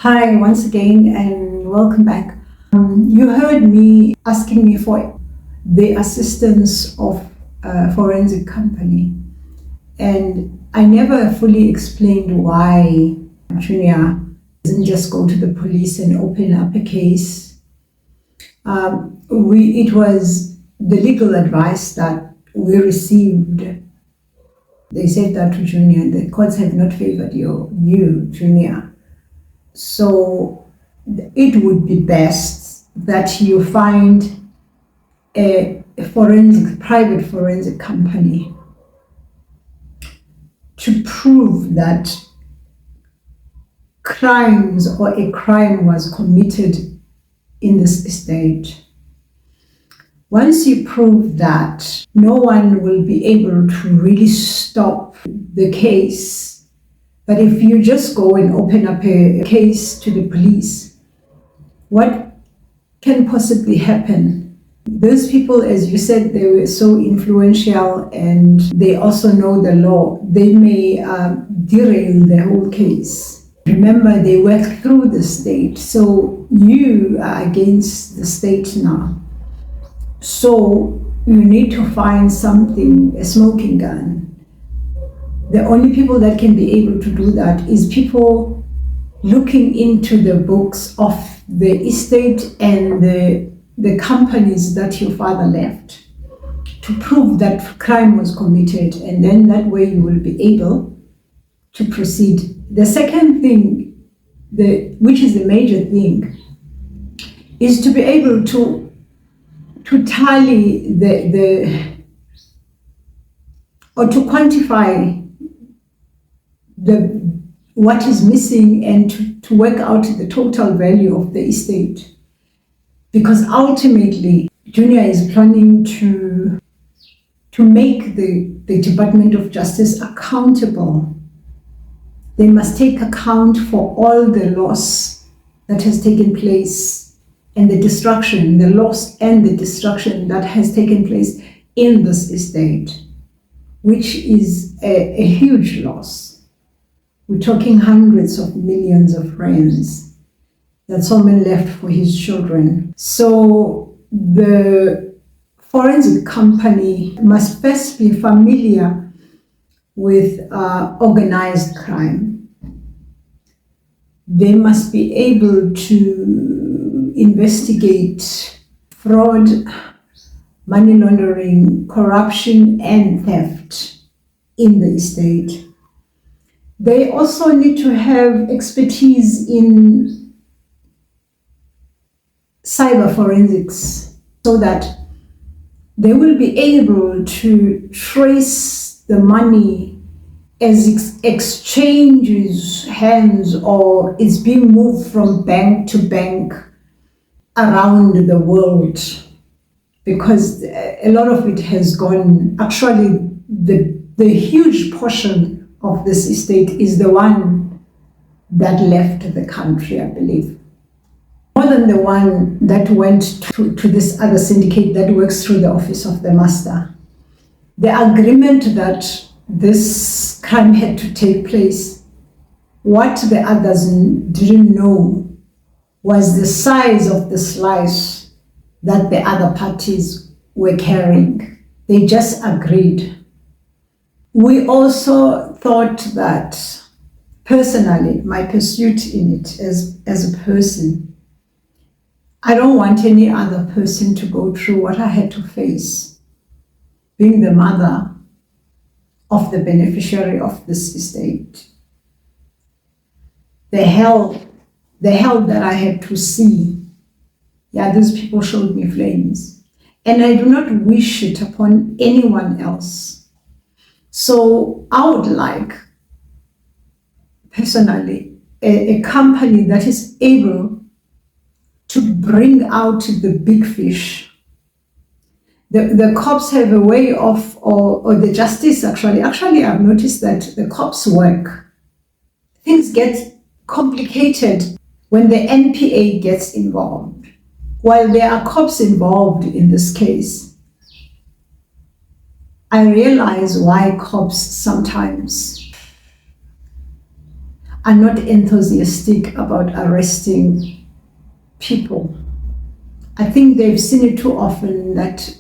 Hi, once again, and welcome back. You heard me asking me for the assistance of a forensic company, and I never fully explained why Junior doesn't just go to the police and open up a case. It was the legal advice that we received. They said that to Junior, the courts have not favored you, Junior. So it would be best that you find a private forensic company to prove that crimes or a crime was committed in this estate. Once you prove that, no one will be able to really stop the case. But if you just go and open up a case to the police, what can possibly happen? Those people, as you said, they were so influential and they also know the law. They may derail the whole case. Remember, they work through the state, so you are against the state now. So you need to find something, a smoking gun. The only people that can be able to do that is people looking into the books of the estate and the companies that your father left to prove that crime was committed, and then that way you will be able to proceed. The second thing, which is the major thing, is to be able to tally or to quantify what is missing and to work out the total value of the estate. Because ultimately, Junior is planning to make the Department of Justice accountable. They must take account for all the loss that has taken place and the destruction, the loss and the destruction that has taken place in this estate, which is a huge loss. We're talking hundreds of millions of rands that Soulman left for his children. So the forensic company must first be familiar with organized crime. They must be able to investigate fraud, money laundering, corruption, and theft in the estate. They also need to have expertise in cyber forensics so that they will be able to trace the money as exchanges hands or is being moved from bank to bank around the world, because a lot of it has gone. Actually, the huge portion of this estate is the one that left the country, I believe. More than the one that went to this other syndicate that works through the office of the master. The agreement that this crime had to take place, what the others didn't know was the size of the slice that the other parties were carrying. They just agreed. We also thought that, personally, my pursuit in it as a person, I don't want any other person to go through what I had to face, being the mother of the beneficiary of this estate. The hell that I had to see. Yeah, these people showed me flames. And I do not wish it upon anyone else. So I would like, personally, a company that is able to bring out the big fish. The cops have a way of, or the justice actually, I've noticed that the cops work. Things get complicated when the NPA gets involved. While there are cops involved in this case, I realize why cops sometimes are not enthusiastic about arresting people. I think they've seen it too often that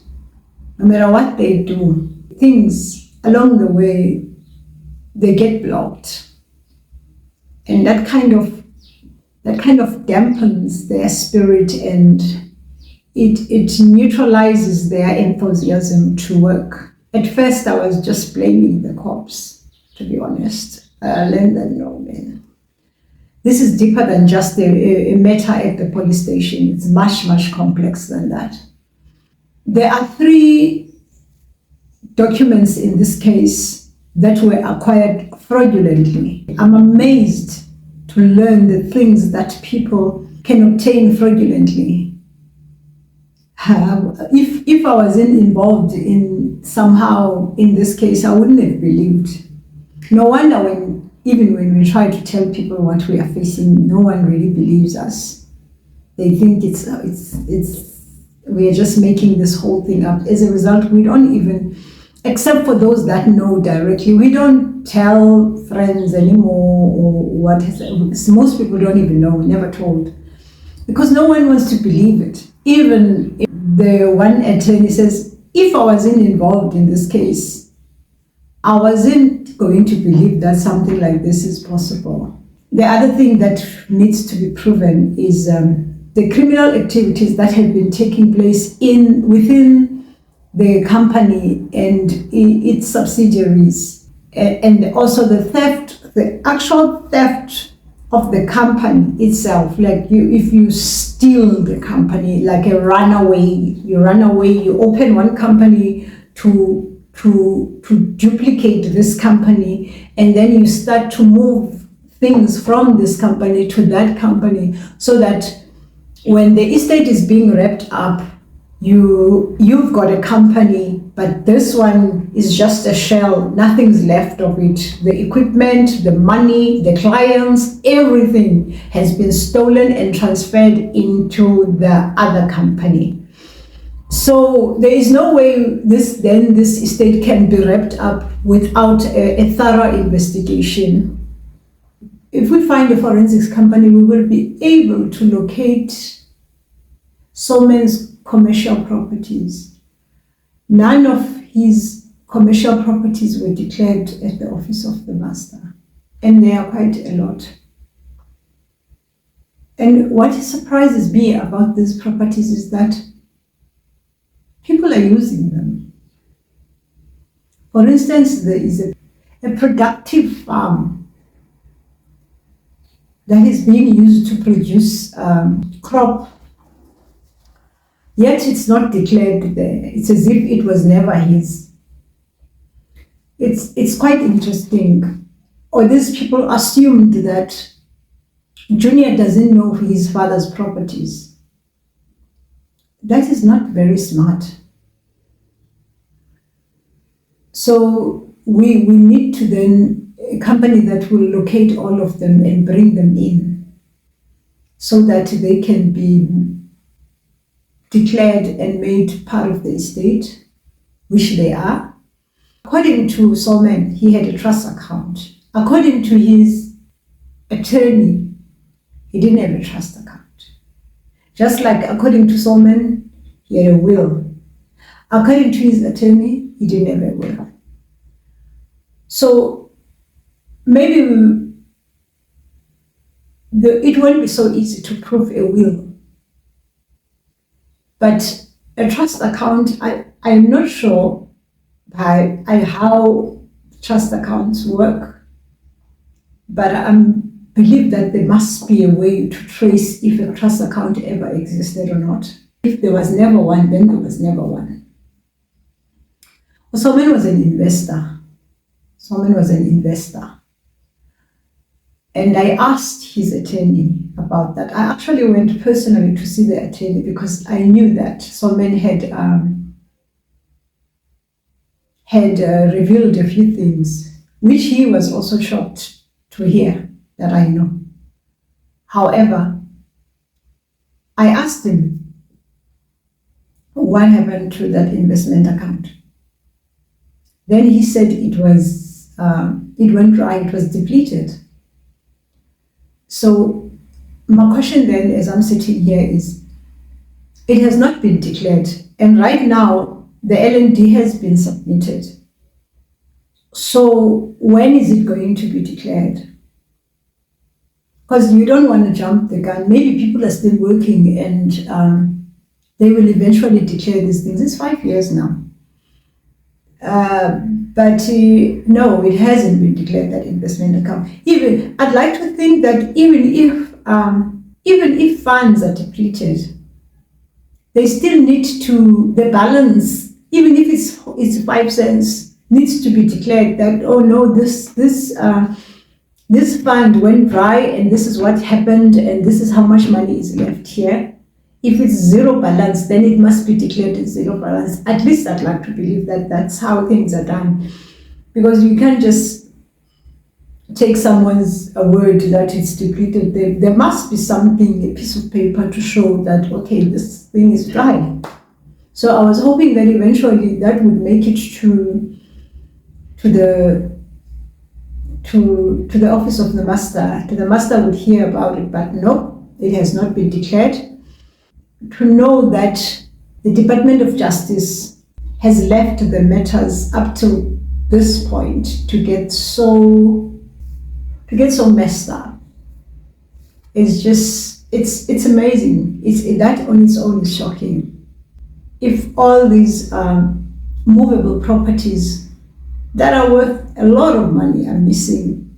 no matter what they do, things along the way, they get blocked. And that kind of dampens their spirit, and it neutralizes their enthusiasm to work. At first, I was just blaming the cops, to be honest. I learned that, no, man. This is deeper than just a matter at the police station. It's much, much complex than that. There are 3 documents in this case that were acquired fraudulently. I'm amazed to learn the things that people can obtain fraudulently. If I wasn't involved in somehow in this case, I wouldn't have believed. No wonder even when we try to tell people what we are facing, no one really believes us. They think we are just making this whole thing up. As a result, we don't even, except for those that know directly, we don't tell friends anymore or what. Most people don't even know, never told, because no one wants to believe it. Even if the one attorney says, if I wasn't involved in this case, I wasn't going to believe that something like this is possible. The other thing that needs to be proven is the criminal activities that have been taking place within the company and its subsidiaries, and also the actual theft of the company itself. Like if you steal the company, like a runaway, you open one company to duplicate this company, and then you start to move things from this company to that company, so that when the estate is being wrapped up, you've got a company, but this one is just a shell. Nothing's left of it. The equipment, the money, the clients, everything has been stolen and transferred into the other company. So there is no way this estate can be wrapped up without a thorough investigation. If we find a forensics company, we will be able to locate Soulman's commercial properties. None of his commercial properties were declared at the office of the master, and there are quite a lot. And what surprises me about these properties is that people are using them. For instance, there is a productive farm that is being used to produce crop, yet it's not declared there. It's as if it was never his. It's quite interesting. Or these people assumed that Junior doesn't know his father's properties. That is not very smart. So we need to then, a company that will locate all of them and bring them in so that they can be declared and made part of the estate, which they are. According to Soulman, he had a trust account. According to his attorney, he didn't have a trust account. Just like according to Soulman, he had a will. According to his attorney, he didn't have a will. So maybe it won't be so easy to prove a will. But a trust account, I'm not sure how trust accounts work, but I believe that there must be a way to trace if a trust account ever existed or not. If there was never one, then there was never one. Soulman was an investor. And I asked his attorney about that. I actually went personally to see the attorney because I knew that Soulman had revealed a few things, which he was also shocked to hear that I know. However, I asked him what happened to that investment account. Then he said it went dry, it was depleted. So my question then, as I'm sitting here, is it has not been declared, and right now the LND has been submitted. So when is it going to be declared? Because you don't want to jump the gun. Maybe people are still working and they will eventually declare these things. It's 5 years now. But no, it hasn't been declared, that investment account. Even I'd like to think that even if funds are depleted, they still need to, the balance, even if it's 5 cents, needs to be declared that, oh no, this fund went dry and this is what happened and this is how much money is left here. If it's zero balance, then it must be declared as zero balance. At least I'd like to believe that that's how things are done. Because you can't just take someone's word that it's depleted. There must be something, a piece of paper to show that, okay, this thing is dry. So I was hoping that eventually that would make it to the office of the master. The master would hear about it, but no, it has not been declared. To know that the Department of Justice has left the matters up to this point to get so messed up is just, it's amazing. That on its own is shocking. If all these movable properties that are worth a lot of money are missing,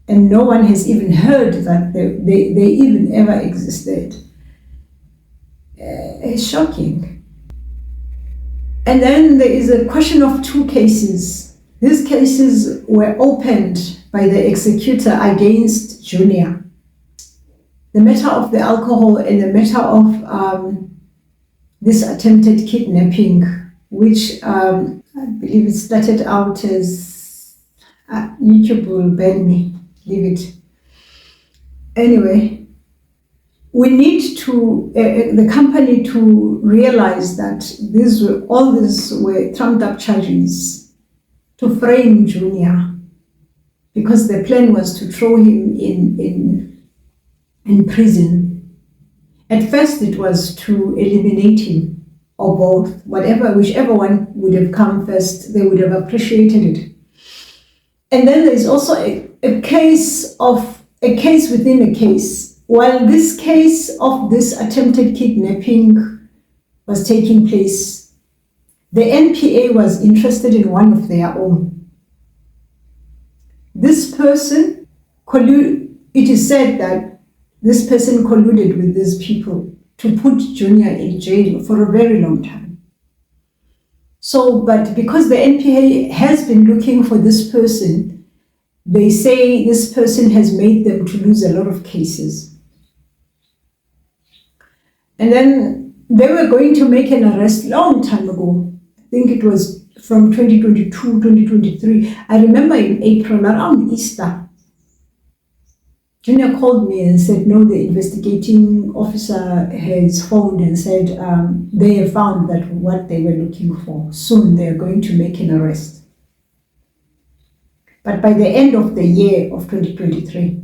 and no one has even heard that they even ever existed, it's shocking. And then there is a question of two cases. These cases were opened by the executor against Junior. The matter of the alcohol and the matter of this attempted kidnapping, which I believe it started out as YouTube will ban me, leave it. Anyway, we need to, the company to realize that all these were trumped up charges to frame Junior, because the plan was to throw him in prison. At first it was to eliminate him, or both, whichever one would have come first, they would have appreciated it. And then there's also a case within a case. While this case of this attempted kidnapping was taking place, the NPA was interested in one of their own. This person it is said that this person colluded with these people to put Junior in jail for a very long time. So, but because the NPA has been looking for this person, they say this person has made them to lose a lot of cases. And then they were going to make an arrest long time ago. I think it was from 2022, 2023. I remember in April, around Easter, Junior called me and said, no, the investigating officer has phoned and said they have found that what they were looking for. Soon they are going to make an arrest. But by the end of the year of 2023,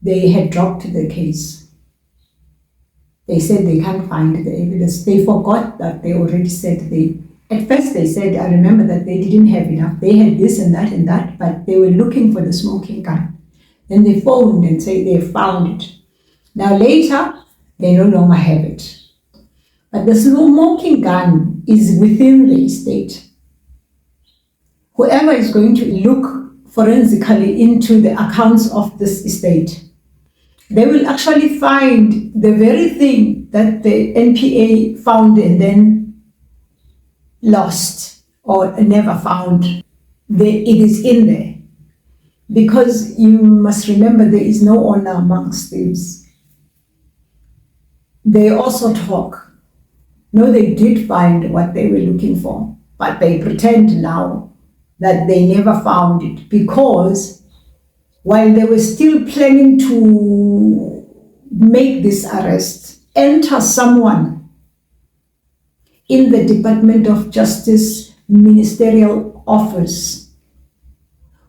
they had dropped the case. They said they can't find the evidence. They forgot that they already said at first they said, I remember that they didn't have enough. They had this and that, but they were looking for the smoking gun. Then they phoned and said they found it. Now later, they no longer have it. But the smoking gun is within the estate. Whoever is going to look forensically into the accounts of this estate, they will actually find the very thing that the NPA found and then lost or never found. It is in there. Because you must remember, there is no honor amongst thieves. They also talk. No, they did find what they were looking for, but they pretend now that they never found it, because while they were still planning to make this arrest, enter someone in the Department of Justice Ministerial Office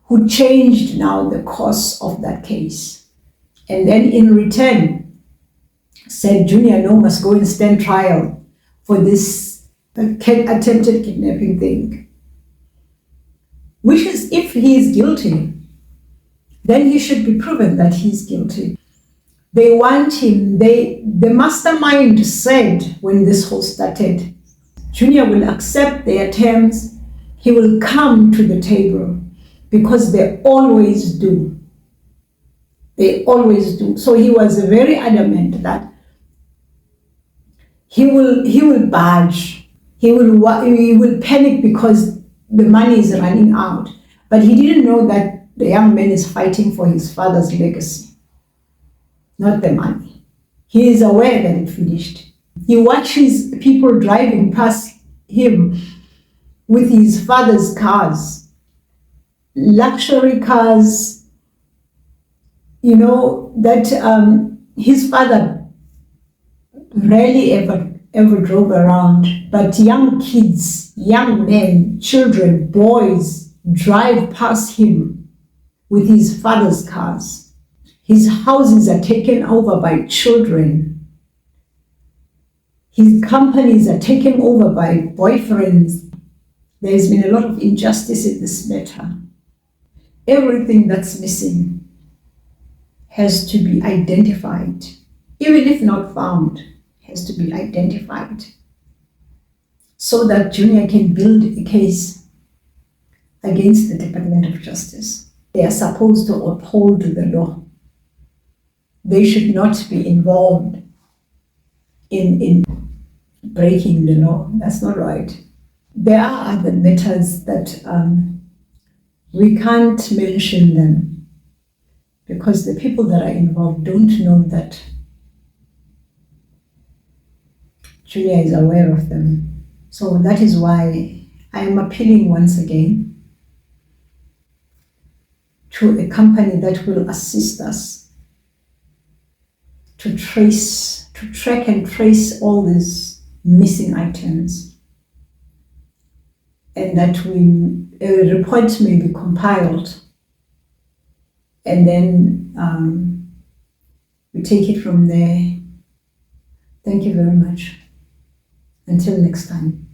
who changed now the course of that case. And then in return, said Junior no must go and stand trial for this attempted kidnapping thing. Which is, if he is guilty, then he should be proven that he's guilty. They want him, the mastermind said when this whole started, Junior will accept their terms, he will come to the table, because they always do. They always do. So he was very adamant that he will budge, he will panic because the money is running out. But he didn't know that the young man is fighting for his father's legacy, not the money. He is aware that it finished. He watches people driving past him with his father's cars, luxury cars, that his father rarely ever drove around. But young kids, young men, children, boys drive past him with his father's cars. His houses are taken over by children. His companies are taken over by boyfriends. There's been a lot of injustice in this matter. Everything that's missing has to be identified. Even if not found, has to be identified, so that Junior can build a case against the Department of Justice. They are supposed to uphold the law. They should not be involved in breaking the law. That's not right. There are other matters that we can't mention them because the people that are involved don't know that Julia is aware of them. So that is why I am appealing once again to a company that will assist us to track and trace all these missing items, and that a report may be compiled, and then we take it from there. Thank you very much. Until next time.